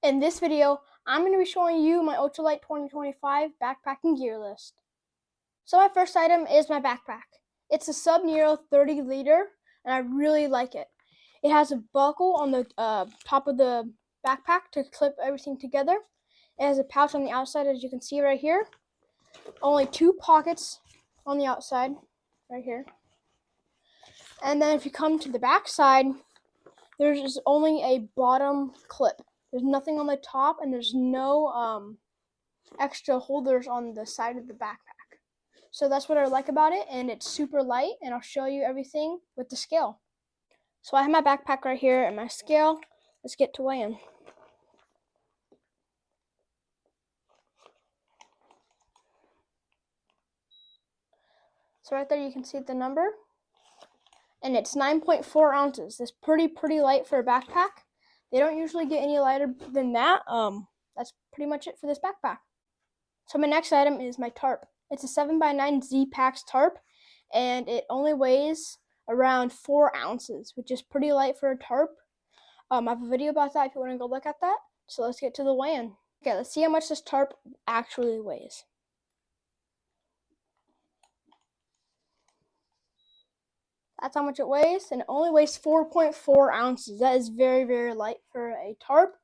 In this video, I'm going to be showing you my Ultralight 2025 backpacking gear list. So my first item is my backpack. It's a Sub-Nero 30 liter, and I really like it. It has a buckle on the top of the backpack to clip everything together. It has a pouch on the outside, as you can see right here. Only 2 pockets on the outside, right here. And then if you come to the back side, there's only a bottom clip. There's nothing on the top, and there's no extra holders on the side of the backpack. So that's what I like about it, and it's super light, and I'll show you everything with the scale. So I have my backpack right here and my scale. Let's get to weighing. So right there you can see the number, and it's 9.4 ounces. That's pretty light for a backpack. They don't usually get any lighter than that. That's pretty much it for this backpack. So my next item is my tarp. It's a 7x9 Z-Packs tarp, and it only weighs around 4 ounces, which is pretty light for a tarp. I have a video about that if you want to go look at that. So let's get to the weigh-in. Okay, let's see how much this tarp actually weighs. That's how much it weighs, and it only weighs 4.4 ounces. That is very light for a tarp.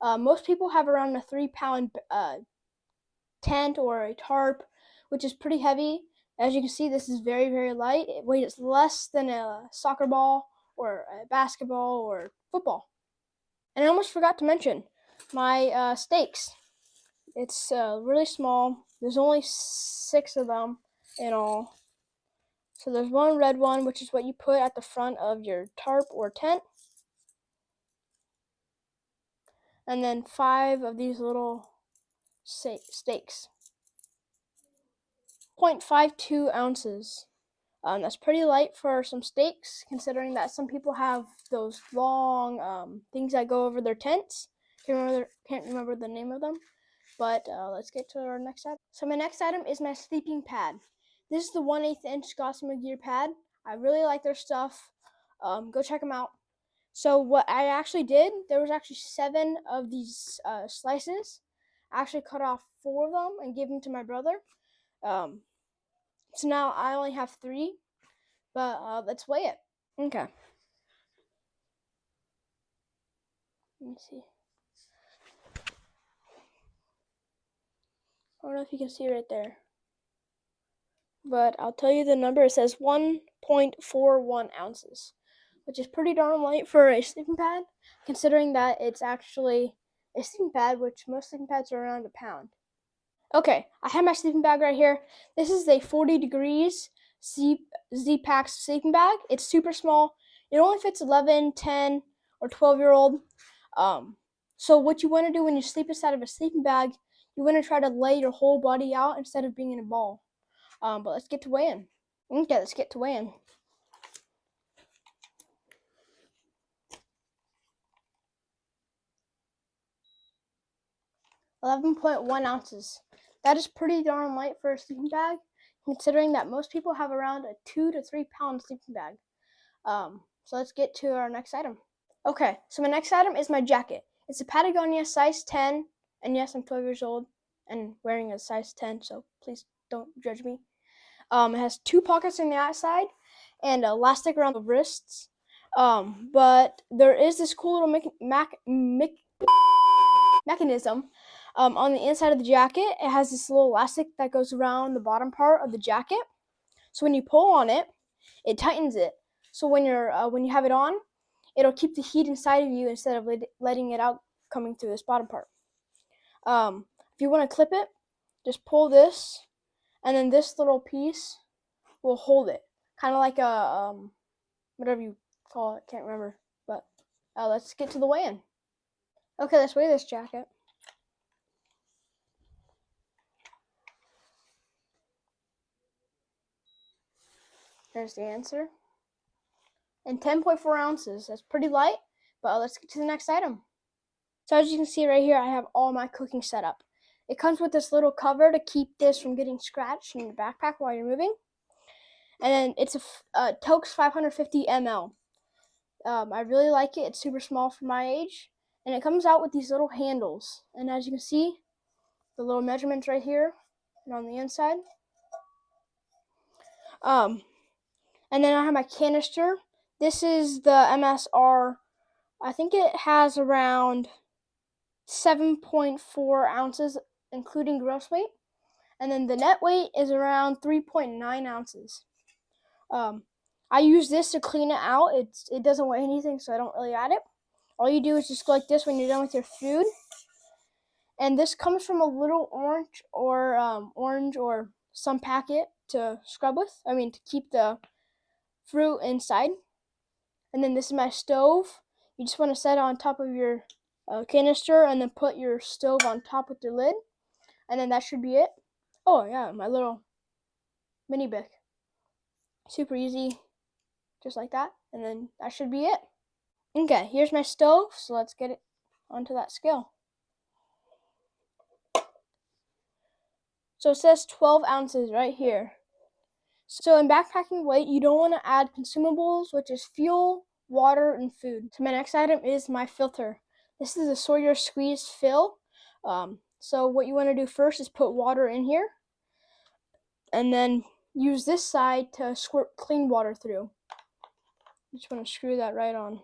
Most people have around a 3-pound tent or a tarp, which is pretty heavy. As you can see, this is very light. It weighs less than a soccer ball or a basketball or football. And I almost forgot to mention my stakes. It's really small. There's only 6 of them in all. So there's one red one, which is what you put at the front of your tarp or tent. And then 5 of these little stakes. 0.52 ounces. That's pretty light for some stakes, considering that some people have those long things that go over their tents. Can't remember the name of them. But let's get to our next item. So my next item is my sleeping pad. This is the 1/8 inch Gossamer Gear pad. I really like their stuff. Go check them out. So what I actually did, there was actually 7 of these slices. I actually cut off 4 of them and gave them to my brother. So now I only have 3, but let's weigh it. Okay. Let me see. I don't know if you can see right there, but I'll tell you the number. It says 1.41 ounces, which is pretty darn light for a sleeping pad, considering that it's actually a sleeping pad, which most sleeping pads are around a pound. Okay, I have my sleeping bag right here. This is a 40 degrees Z-Packs sleeping bag. It's super small. It only fits 11, 10, or 12-year-old. So what you want to do when you sleep inside of a sleeping bag, you want to try to lay your whole body out instead of being in a ball. But let's get to weighing. Okay, let's get to weighing. .1 ounces. That is pretty darn light for a sleeping bag, considering that most people have around a 2 to 3 pound sleeping bag. So let's get to our next item. Okay, so my next item is my jacket. It's a Patagonia size 10, and yes, I'm 12 years old and wearing a size 10, so please don't judge me. It has 2 pockets on the outside and elastic around the wrists. But there is this cool little mechanism on the inside of the jacket. It has this little elastic that goes around the bottom part of the jacket. So when you pull on it, it tightens it. So when you have it on, it'll keep the heat inside of you instead of letting it out coming through this bottom part. If you want to clip it, just pull this, and then this little piece will hold it, kind of like a whatever you call it. Can't remember. But let's get to the weigh-in. Okay, let's weigh this jacket. There's the answer. And 10.4 ounces. That's pretty light, but let's get to the next item. So as you can see right here, I have all my cooking set up. It comes with this little cover to keep this from getting scratched in your backpack while you're moving. And then it's a Tokes 550 ml. I really like it. It's super small for my age, And it comes out with these little handles. And as you can see, the little measurements right here and on the inside. And then I have my canister. This is the MSR. I think it has around 7.4 ounces, including gross weight. And then the net weight is around 3.9 ounces. I use this to clean it out. It doesn't weigh anything, so I don't really add it. All you do is just go like this when you're done with your food. And this comes from a little orange or some packet to scrub with. To keep the fruit inside. And then this is my stove. You just want to set it on top of your canister and then put your stove on top with your lid. And then that should be it. Oh yeah, my little mini bic. Super easy, just like that. And then that should be it. Okay, here's my stove, so let's get it onto that scale. So it says 12 ounces right here. So in backpacking weight, you don't want to add consumables, which is fuel, water, and food. So my next item is my filter. This is a Sawyer squeeze fill. So what you want to do first is put water in here, and then use this side to squirt clean water through. You just want to screw that right on.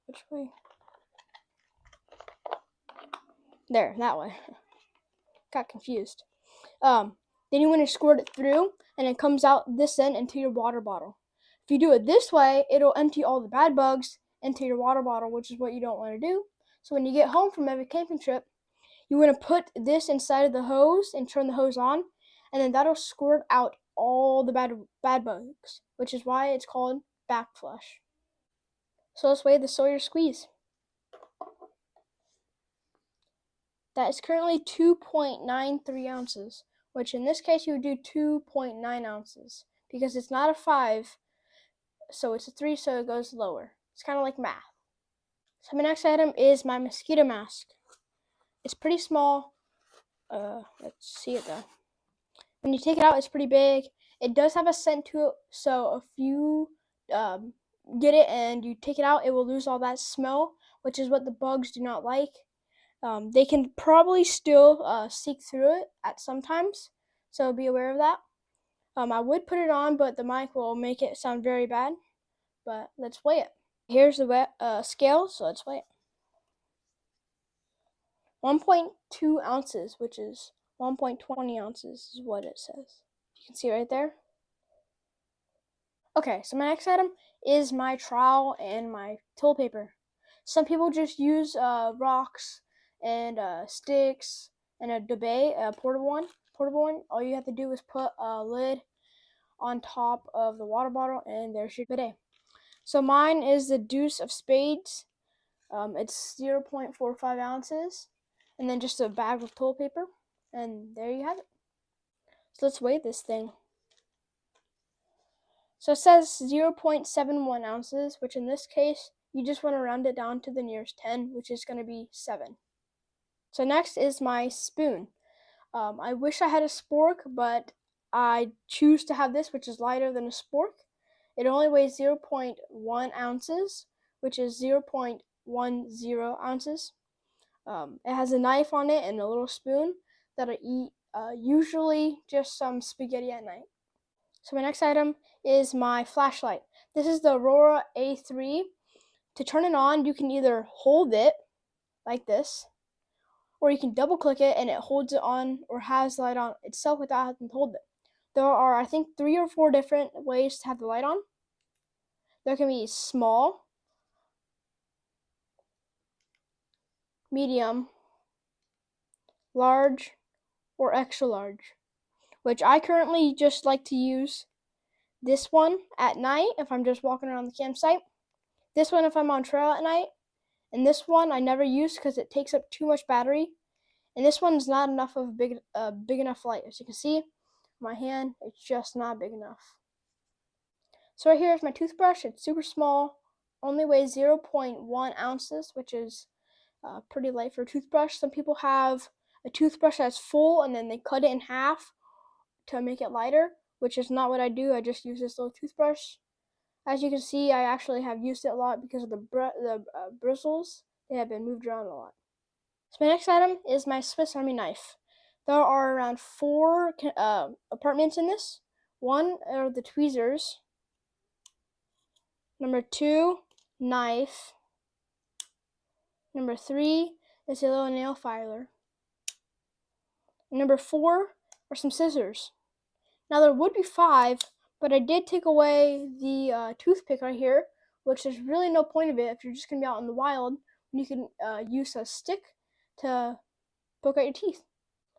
Which way? There, that way. Got confused. Then you want to squirt it through, and it comes out this end into your water bottle. If you do it this way, it'll empty all the bad bugs into your water bottle, which is what you don't want to do. So when you get home from every camping trip, you want to put this inside of the hose and turn the hose on, and then that'll squirt out all the bad bugs, which is why it's called back flush. So let's weigh the Sawyer squeeze. That is currently 2.93 ounces, which in this case you would do 2.9 ounces because it's not a 5, so it's a 3, so it goes lower. It's kind of like math. So my next item is my mosquito mask. It's pretty small. Let's see it though. When you take it out, it's pretty big. It does have a scent to it, so if you get it and you take it out, it will lose all that smell, which is what the bugs do not like. They can probably still seek through it at some times, so be aware of that. I would put it on, but the mic will make it sound very bad. But let's weigh it. Here's the scale, so let's weigh it. 1.2 ounces, which is 1.20 ounces is what it says. You can see right there. Okay, so my next item is my trowel and my toilet paper. Some people just use rocks and sticks and a duvet, a portable one. All you have to do is put a lid on top of the water bottle, and there's your bidet. So mine is the deuce of spades. It's 0.45 ounces, and then just a bag of toilet paper, and there you have it. So let's weigh this thing. So it says 0.71 ounces, which in this case, you just want to round it down to the nearest 10, which is going to be 7. So next is my spoon. I wish I had a spork, but I choose to have this, which is lighter than a spork. It only weighs 0.1 ounces, which is 0.10 ounces. It has a knife on it and a little spoon that I eat usually just some spaghetti at night. So my next item is my flashlight. This is the Aurora A3. To turn it on, you can either hold it like this, or you can double click it and it holds it on or has the light on itself without having to hold it. There are, I think, 3 or 4 different ways to have the light on. There can be small, medium, large, or extra large, which I currently just like to use this one at night if I'm just walking around the campsite, this one if I'm on trail at night, and this one I never use because it takes up too much battery, and this one's not enough of a big enough light. As you can see, my hand, it's just not big enough. So right here is my toothbrush. It's super small, only weighs 0.1 ounces, which is pretty light for a toothbrush. Some people have a toothbrush that's full and then they cut it in half to make it lighter, which is not what I do. I just use this little toothbrush. As you can see, I actually have used it a lot because of the bristles they have been moved around a lot. So my next item is my Swiss Army knife. There are around 4 compartments in this. 1 are the tweezers. Number 2, knife. Number 3 is a little nail filer. Number 4 are some scissors. Now there would be 5, but I did take away the toothpick right here, which there's really no point of it if you're just going to be out in the wild. You can use a stick to poke out your teeth.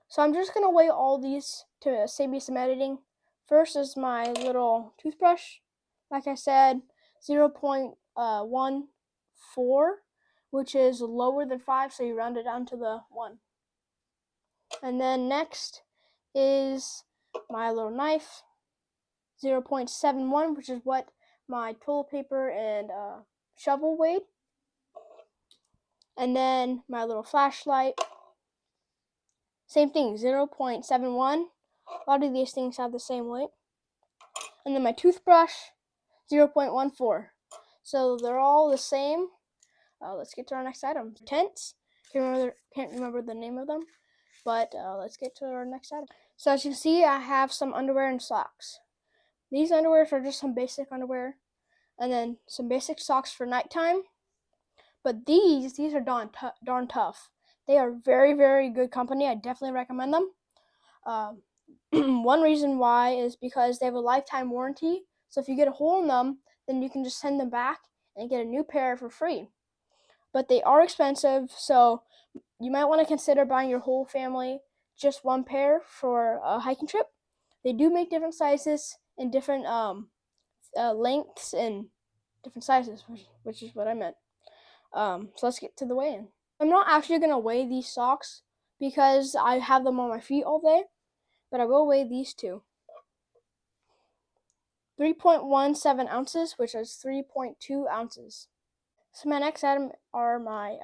So I'm just going to weigh all these to save me some editing. First is my little toothbrush. Like I said, 0.14, which is lower than 5, so you round it down to the 1. And then next is my little knife, 0.71, which is what my toilet paper and shovel weighed. And then my little flashlight, same thing, 0.71. A lot of these things have the same weight. And then my toothbrush, 0.14. So they're all the same. Let's get to our next item. Tents. Can't remember the name of them, but let's get to our next item. So as you can see, I have some underwear and socks. These underwears are just some basic underwear, and then some basic socks for nighttime. But these are darn tough. They are very, very good company. I definitely recommend them. One reason why is because they have a lifetime warranty. So if you get a hole in them, then you can just send them back and get a new pair for free. But they are expensive, so you might want to consider buying your whole family just one pair for a hiking trip. They do make different sizes and different lengths and different sizes, which is what I meant. So let's get to the weigh-in. I'm not actually going to weigh these socks because I have them on my feet all day, but I will weigh these two. 3.17 ounces, which is 3.2 ounces. So my next item are my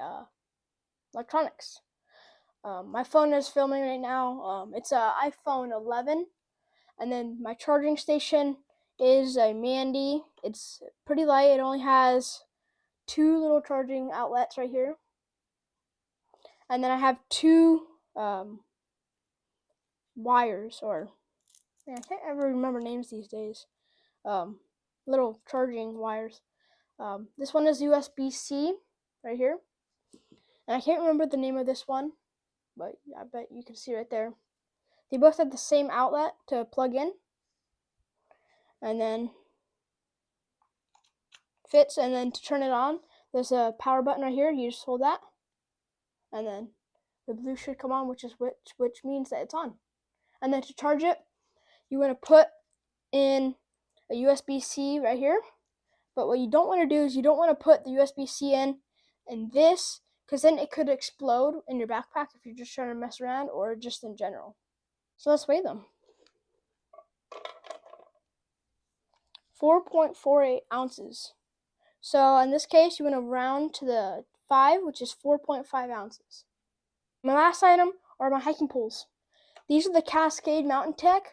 electronics. My phone is filming right now. It's an iPhone 11, and then my charging station is a Mandy. It's pretty light. It only has 2 little charging outlets right here, and then I have 2 wires, or I can't ever remember names these days. Little charging wires. This one is USB-C right here, and I can't remember the name of this one, but I bet you can see right there. They both have the same outlet to plug in, and then fits. And then to turn it on, there's a power button right here. You just hold that, and then the blue should come on, which means that it's on. And then to charge it, you want to put in a USB-C right here. But what you don't want to do is you don't want to put the USB-C in this, because then it could explode in your backpack if you're just trying to mess around or just in general. So let's weigh them. 4.48 ounces. So in this case, you want to round to the 5, which is 4.5 ounces. My last item are my hiking poles. These are the Cascade Mountain Tech.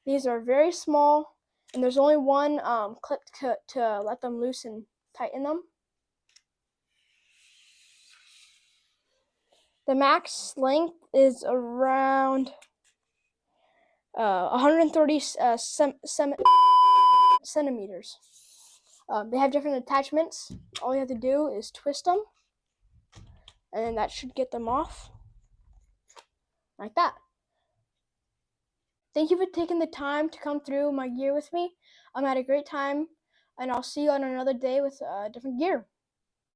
These are very small, and there's only one clip to let them loose and tighten them. The max length is around 130 centimeters. They have different attachments. All you have to do is twist them, and then that should get them off like that. Thank you for taking the time to come through my gear with me. I had a great time, and I'll see you on another day with different gear.